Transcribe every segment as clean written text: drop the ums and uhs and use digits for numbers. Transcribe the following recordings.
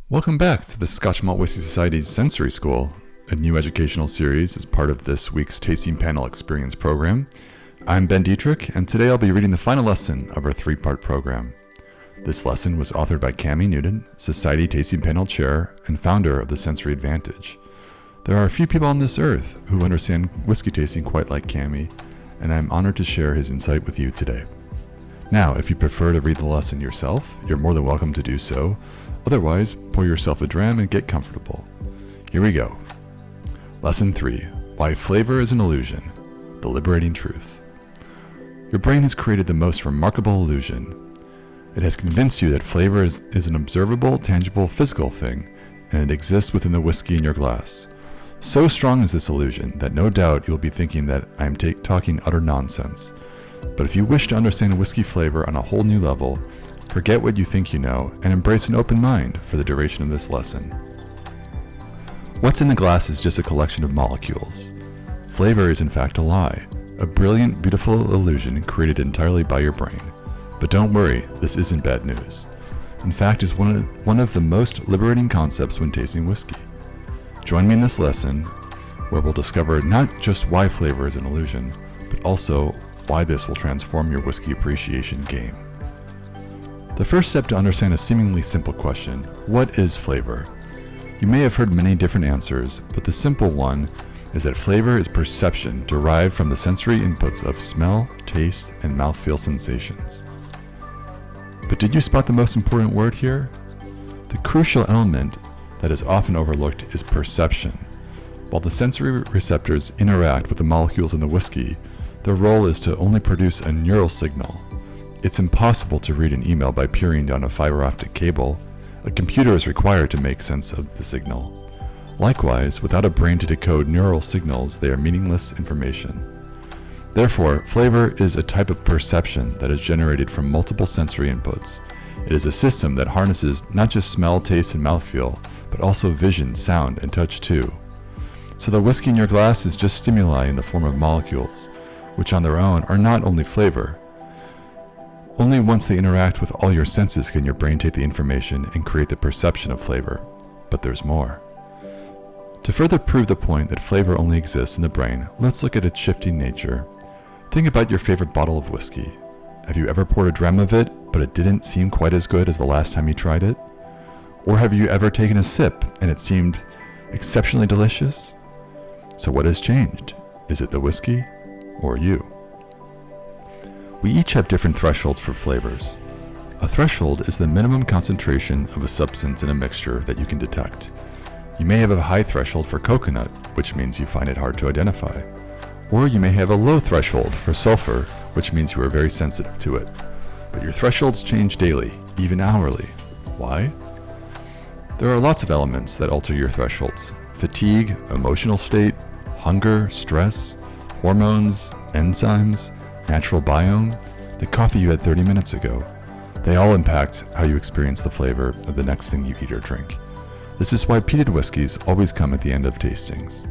Welcome back to the Scotch Malt Whisky Society's Sensory School, a new educational series as part of this week's Tasting Panel Experience program. I'm Ben Diedrich, and today I'll be reading the final lesson of our three-part program. This lesson was authored by Cami Newton, Society Tasting Panel Chair and founder of the Sensory Advantage. There are a few people on this earth who understand whiskey tasting quite like Cami, and I'm honored to share his insight with you today. Now, if you prefer to read the lesson yourself, you're more than welcome to do so. Otherwise, pour yourself a dram and get comfortable. Here we go. Lesson 3. Why Flavor is an Illusion. The Liberating Truth. Your brain has created the most remarkable illusion. It has convinced you that flavor is an observable, tangible, physical thing, and it exists within the whiskey in your glass. So strong is this illusion that no doubt you'll be thinking that I am talking utter nonsense. But if you wish to understand whiskey flavor on a whole new level, forget what you think you know and embrace an open mind for the duration of this lesson. What's in the glass is just a collection of molecules. Flavor is in fact a lie, a brilliant, beautiful illusion created entirely by your brain. But don't worry, this isn't bad news. In fact, it's one of the most liberating concepts when tasting whiskey. Join me in this lesson where we'll discover not just why flavor is an illusion, but also why this will transform your whiskey appreciation game. The first step to understand a seemingly simple question, what is flavor? You may have heard many different answers, but the simple one is that flavor is perception derived from the sensory inputs of smell, taste, and mouthfeel sensations. But did you spot the most important word here? The crucial element that is often overlooked is perception. While the sensory receptors interact with the molecules in the whiskey, their role is to only produce a neural signal. It's impossible to read an email by peering down a fiber optic cable. A computer is required to make sense of the signal. Likewise, without a brain to decode neural signals, they are meaningless information. Therefore, flavor is a type of perception that is generated from multiple sensory inputs. It is a system that harnesses not just smell, taste, and mouthfeel, but also vision, sound, and touch too. So the whiskey in your glass is just stimuli in the form of molecules, which on their own are not only flavor. Only once they interact with all your senses can your brain take the information and create the perception of flavor. But there's more. To further prove the point that flavor only exists in the brain, let's look at its shifting nature. Think about your favorite bottle of whiskey. Have you ever poured a dram of it, but it didn't seem quite as good as the last time you tried it? Or have you ever taken a sip and it seemed exceptionally delicious? So what has changed? Is it the whiskey or you? We each have different thresholds for flavors. A threshold is the minimum concentration of a substance in a mixture that you can detect. You may have a high threshold for coconut, which means you find it hard to identify. Or you may have a low threshold for sulfur, which means you are very sensitive to it. But your thresholds change daily, even hourly. Why? There are lots of elements that alter your thresholds. Fatigue, emotional state, hunger, stress, hormones, enzymes, natural biome, the coffee you had 30 minutes ago. They all impact how you experience the flavor of the next thing you eat or drink. This is why peated whiskeys always come at the end of tastings.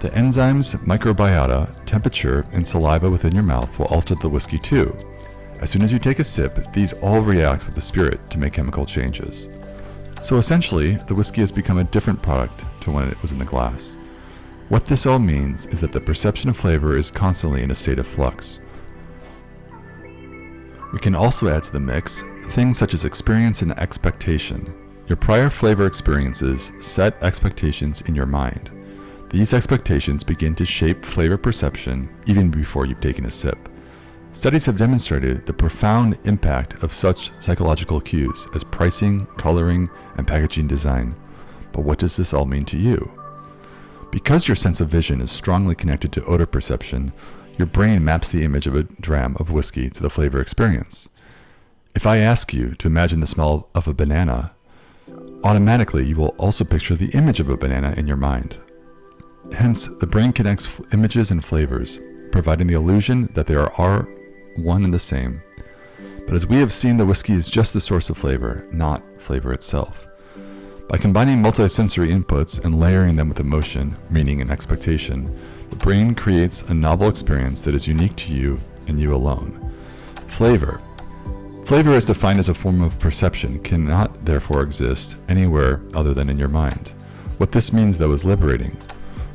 The enzymes, microbiota, temperature, and saliva within your mouth will alter the whiskey too. As soon as you take a sip, these all react with the spirit to make chemical changes. So essentially, the whiskey has become a different product to when it was in the glass. What this all means is that the perception of flavor is constantly in a state of flux. We can also add to the mix things such as experience and expectation. Your prior flavor experiences set expectations in your mind. These expectations begin to shape flavor perception even before you've taken a sip. Studies have demonstrated the profound impact of such psychological cues as pricing, coloring, and packaging design. But what does this all mean to you? Because your sense of vision is strongly connected to odor perception, your brain maps the image of a dram of whiskey to the flavor experience. If I ask you to imagine the smell of a banana, automatically you will also picture the image of a banana in your mind. Hence, the brain connects images and flavors, providing the illusion that they are one and the same. But as we have seen, the whiskey is just the source of flavor, not flavor itself. By combining multisensory inputs and layering them with emotion, meaning, and expectation, the brain creates a novel experience that is unique to you and you alone. Flavor Flavor, as defined as a form of perception, cannot therefore exist anywhere other than in your mind. What this means, though, is liberating.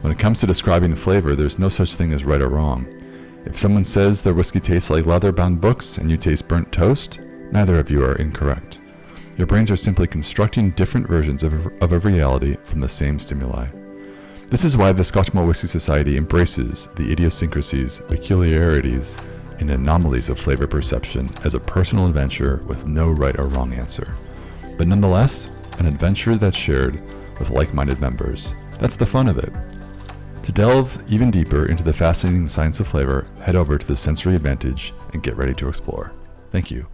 When it comes to describing flavor, there's no such thing as right or wrong. If someone says their whiskey tastes like leather-bound books and you taste burnt toast, neither of you are incorrect. Your brains are simply constructing different versions of a reality from the same stimuli. This is why the Scotch Malt Whisky Society embraces the idiosyncrasies, peculiarities, and anomalies of flavor perception as a personal adventure with no right or wrong answer. But nonetheless, an adventure that's shared with like-minded members. That's the fun of it. To delve even deeper into the fascinating science of flavor, head over to the Sensory Advantage and get ready to explore. Thank you.